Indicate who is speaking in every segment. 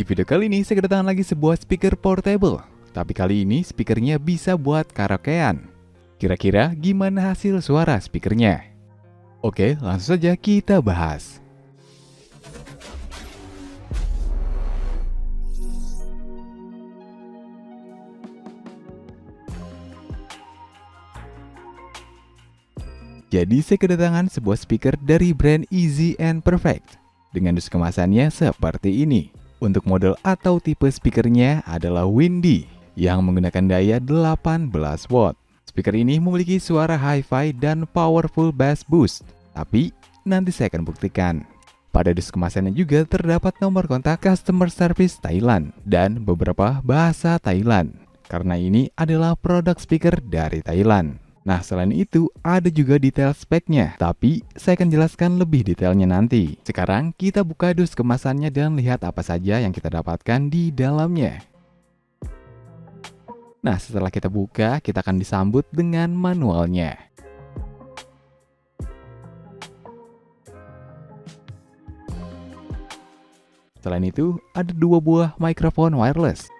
Speaker 1: Di video kali ini saya kedatangan lagi sebuah speaker portable. Tapi kali ini speakernya bisa buat karaokean. Kira-kira gimana hasil suara speakernya? Oke, langsung saja kita bahas. Jadi saya kedatangan sebuah speaker dari brand Easy and Perfect. Dengan dus kemasannya seperti ini. Untuk model atau tipe speakernya adalah Windy yang menggunakan daya 18 watt. Speaker ini memiliki suara hi-fi dan powerful bass boost. Tapi nanti saya akan buktikan. Pada dus kemasannya juga terdapat nomor kontak customer service Thailand dan beberapa bahasa Thailand. Karena ini adalah produk speaker dari Thailand. Nah, selain itu ada juga detail speknya, tapi saya akan jelaskan lebih detailnya nanti. Sekarang kita buka dus kemasannya dan lihat apa saja yang kita dapatkan di dalamnya. Nah, setelah kita buka, kita akan disambut dengan manualnya. Selain itu, ada dua buah mikrofon wireless.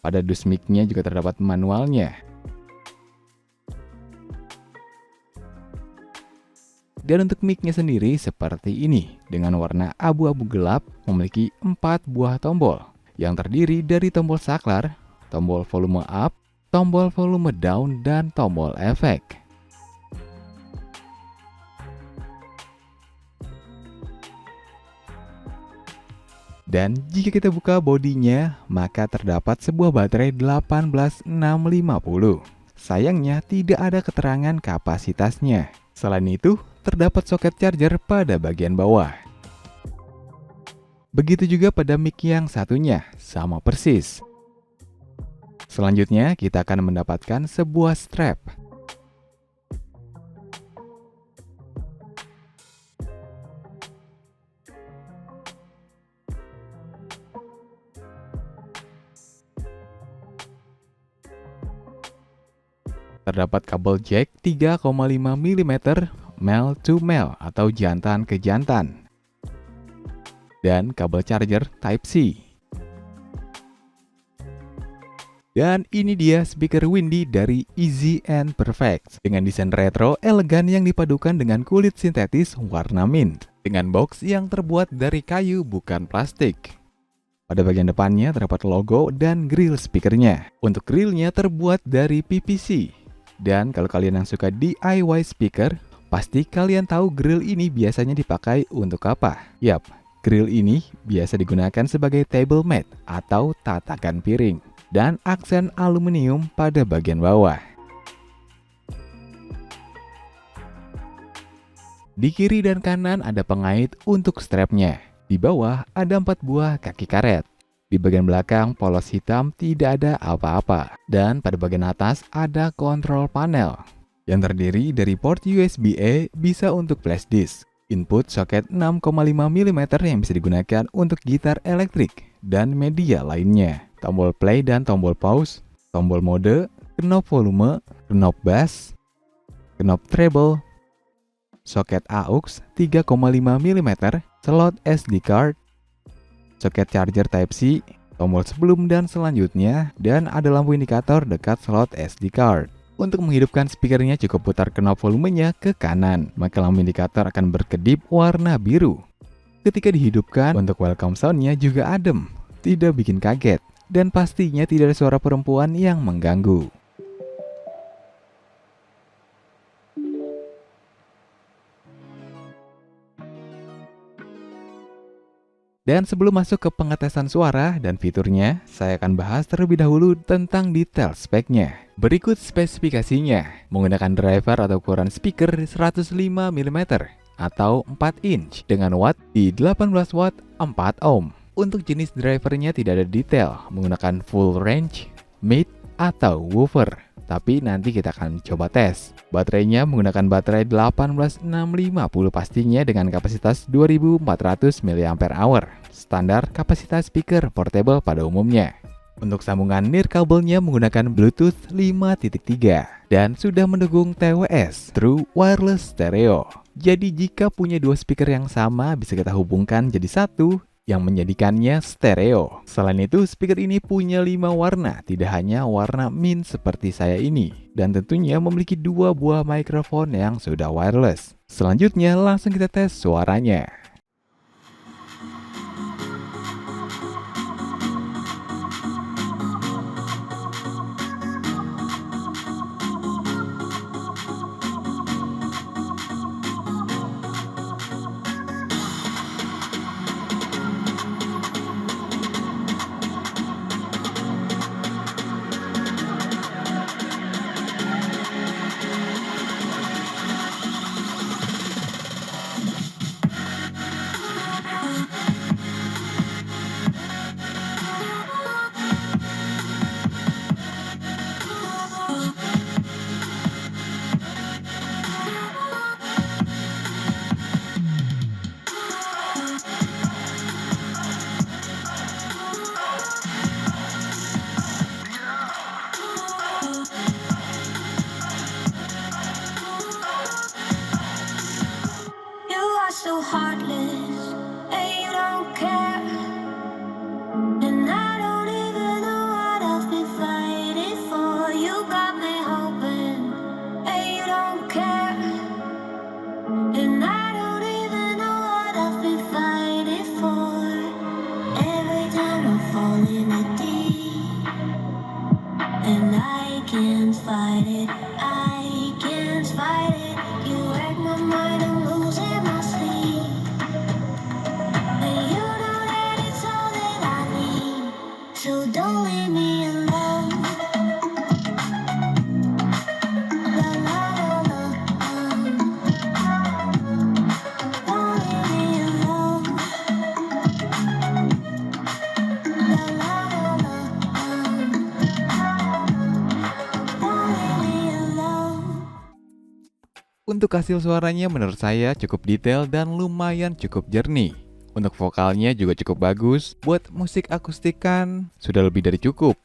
Speaker 1: Pada dus mic-nya juga terdapat manualnya. Dan untuk mic-nya sendiri seperti ini, dengan warna abu-abu gelap, memiliki 4 buah tombol, yang terdiri dari tombol saklar, tombol volume up, tombol volume down, dan tombol efek. Dan jika kita buka bodinya, maka terdapat sebuah baterai 18650. Sayangnya tidak ada keterangan kapasitasnya. Selain itu, terdapat soket charger pada bagian bawah. Begitu juga pada mic yang satunya, sama persis. Selanjutnya, kita akan mendapatkan sebuah strap. Terdapat kabel jack 3,5 mm male to male atau jantan ke jantan. Dan kabel charger Type-C. Dan ini dia speaker Windy dari Easy and Perfect. Dengan desain retro elegan yang dipadukan dengan kulit sintetis warna mint. Dengan box yang terbuat dari kayu bukan plastik. Pada bagian depannya terdapat logo dan grill speakernya. Untuk grillnya terbuat dari PVC. Dan kalau kalian yang suka DIY speaker, pasti kalian tahu grill ini biasanya dipakai untuk apa? Yap, grill ini biasa digunakan sebagai table mat atau tatakan piring. Dan aksen aluminium pada bagian bawah. Di kiri dan kanan ada pengait untuk strapnya. Di bawah ada 4 buah kaki karet. Di bagian belakang polos hitam tidak ada apa-apa. Dan pada bagian atas ada kontrol panel yang terdiri dari port USB-A bisa untuk flash disk, input soket 6,5 mm yang bisa digunakan untuk gitar elektrik dan media lainnya, tombol play dan tombol pause, tombol mode, knob volume, knob bass, knob treble, soket AUX 3,5 mm, slot SD card, soket charger Type-C, tombol sebelum dan selanjutnya, dan ada lampu indikator dekat slot SD card. Untuk menghidupkan speakernya cukup putar knob volumenya ke kanan, maka lampu indikator akan berkedip warna biru. Ketika dihidupkan, untuk welcome soundnya juga adem, tidak bikin kaget, dan pastinya tidak ada suara perempuan yang mengganggu. Dan sebelum masuk ke pengetesan suara dan fiturnya, saya akan bahas terlebih dahulu tentang detail speknya. Berikut spesifikasinya, menggunakan driver atau ukuran speaker 105 mm atau 4 inch dengan watt di 18 watt 4 ohm. Untuk jenis drivernya tidak ada detail, menggunakan full range, mid, atau woofer. Tapi nanti kita akan coba tes. Baterainya menggunakan baterai 18650 pastinya dengan kapasitas 2400 mAh. Standar kapasitas speaker portable pada umumnya. Untuk sambungan nirkabelnya menggunakan Bluetooth 5.3 dan sudah mendukung TWS True Wireless Stereo. Jadi jika punya dua speaker yang sama bisa kita hubungkan jadi satu yang menjadikannya stereo. Selain itu, speaker ini punya 5 warna, tidak hanya warna mint seperti saya ini. Dan tentunya memiliki 2 buah mikrofon yang sudah wireless. Selanjutnya langsung kita tes suaranya.
Speaker 2: So heartless, and you don't care, and I don't even know what I've been fighting for. You got me hoping, and you don't care, and I don't even know what I've been fighting for. Every time I fall in a deep, and I can't fight it, I can't fight it. You wreck my mind, I'm losing my sleep. So don't leave me alone. La, la, la, la, don't leave me alone. La, la, la, la, don't leave me alone.
Speaker 1: Untuk hasil suaranya menurut saya cukup detail dan lumayan cukup jernih. Untuk vokalnya juga cukup bagus, buat musik akustik kan sudah lebih dari cukup.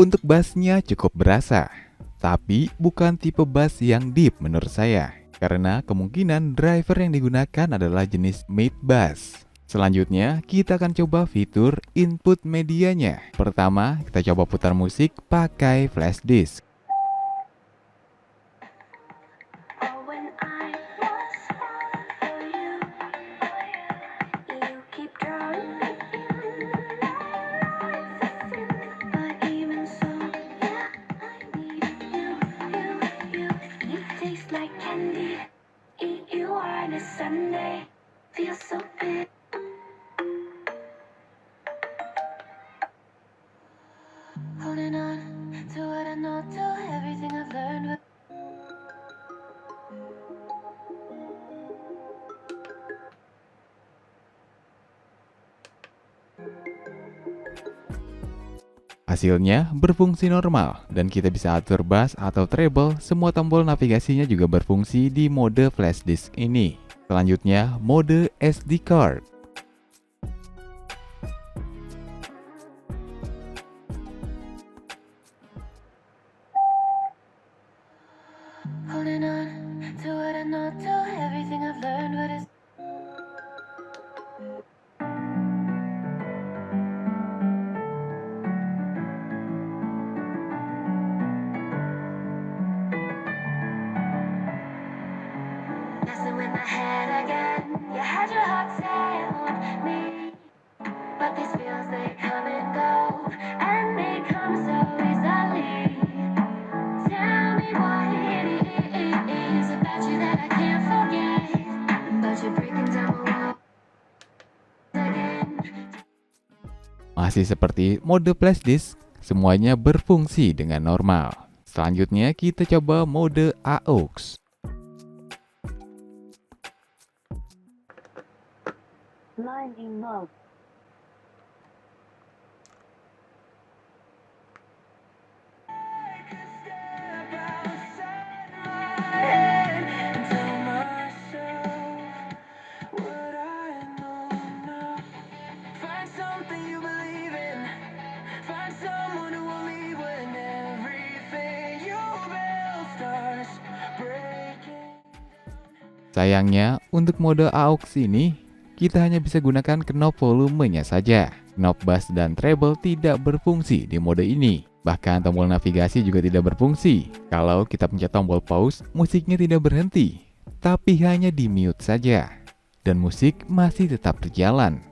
Speaker 1: Untuk bassnya cukup berasa, tapi bukan tipe bass yang deep menurut saya, karena kemungkinan driver yang digunakan adalah jenis mid bass. Selanjutnya, kita akan coba fitur input medianya. Pertama, kita coba putar musik pakai flash disk.
Speaker 2: Sunday feels so big. Holding on to what I know, to everything I've learned.
Speaker 1: Hasilnya berfungsi normal dan kita bisa atur bass atau treble, semua tombol navigasinya juga berfungsi di mode flash disk ini. Selanjutnya, mode SD card.
Speaker 2: Holding on to what I know, to everything I've learned, but it's in my head again. You had your heart set on me, but these feels they come and go, and they come so easily. Tell me what it is about you that I can't forget, but you're breaking down my walls again.
Speaker 1: Masih seperti mode flashdisk, semuanya berfungsi dengan normal. Selanjutnya kita coba mode AUX.
Speaker 2: Blinding mode.
Speaker 1: Sayangnya, untuk mode AUX ini, kita hanya bisa gunakan knob volumenya saja. Knob bass dan treble tidak berfungsi di mode ini. Bahkan tombol navigasi juga tidak berfungsi. Kalau kita pencet tombol pause, musiknya tidak berhenti, tapi hanya di mute saja. Dan musik masih tetap berjalan.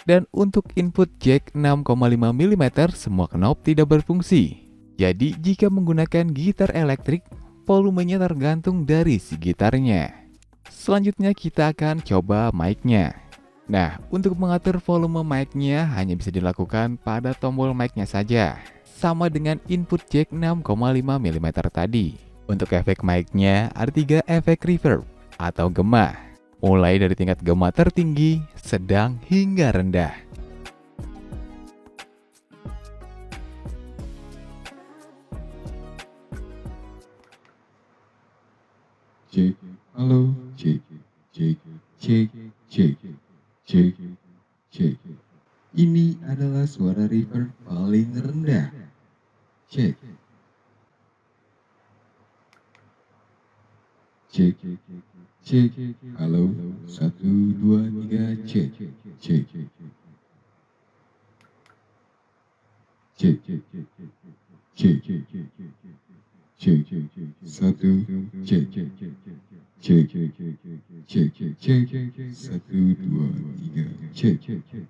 Speaker 1: Dan untuk input jack 6,5 mm, semua knob tidak berfungsi. Jadi jika menggunakan gitar elektrik, volumenya tergantung dari si gitarnya. Selanjutnya kita akan coba mic-nya. Nah, untuk mengatur volume mic-nya hanya bisa dilakukan pada tombol mic-nya saja. Sama dengan input jack 6,5 mm tadi. Untuk efek mic-nya ada 3 efek reverb atau gema. Mulai dari tingkat gema tertinggi, sedang, hingga rendah.
Speaker 3: Cek, halo, cek, cek, cek, cek, cek, cek. Ini adalah suara reverb paling rendah. Cek. Cek, cek, halo, 1, 2, 3, cek, cek, cek, cek, cek, cek, 1, cek, cek, cek, cek, cek, 1, 2, 3, cek, cek.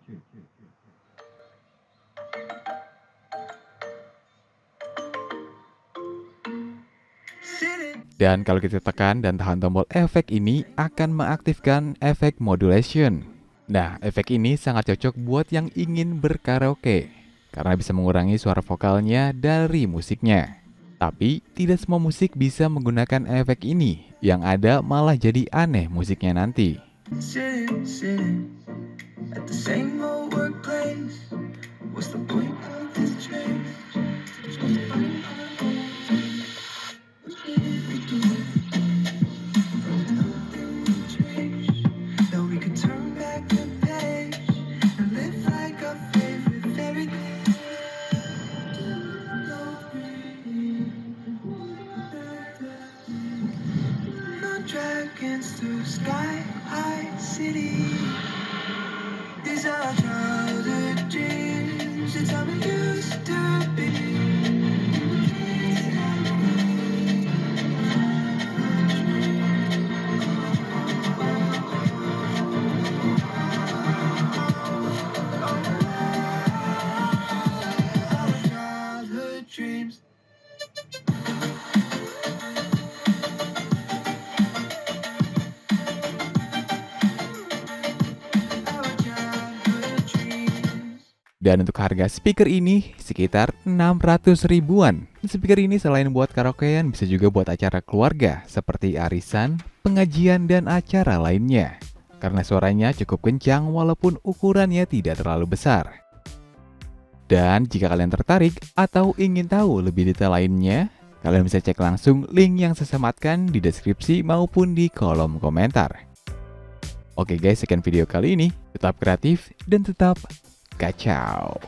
Speaker 1: Dan kalau kita tekan dan tahan tombol efek ini akan mengaktifkan efek modulation. Nah, efek ini sangat cocok buat yang ingin berkaraoke karena bisa mengurangi suara vokalnya dari musiknya. Tapi tidak semua musik bisa menggunakan efek ini, yang ada malah jadi aneh musiknya nanti.
Speaker 2: Dragons through sky high city. These are childhood dreams. It's how we used to be. Childhood dreams.
Speaker 1: Dan untuk harga speaker ini sekitar 600 ribuan. Speaker ini selain buat karaokean bisa juga buat acara keluarga seperti arisan, pengajian, dan acara lainnya. Karena suaranya cukup kencang walaupun ukurannya tidak terlalu besar. Dan jika kalian tertarik atau ingin tahu lebih detail lainnya, kalian bisa cek langsung link yang saya sematkan di deskripsi maupun di kolom komentar. Oke guys, sekian video kali ini. Tetap kreatif dan tetap kacau.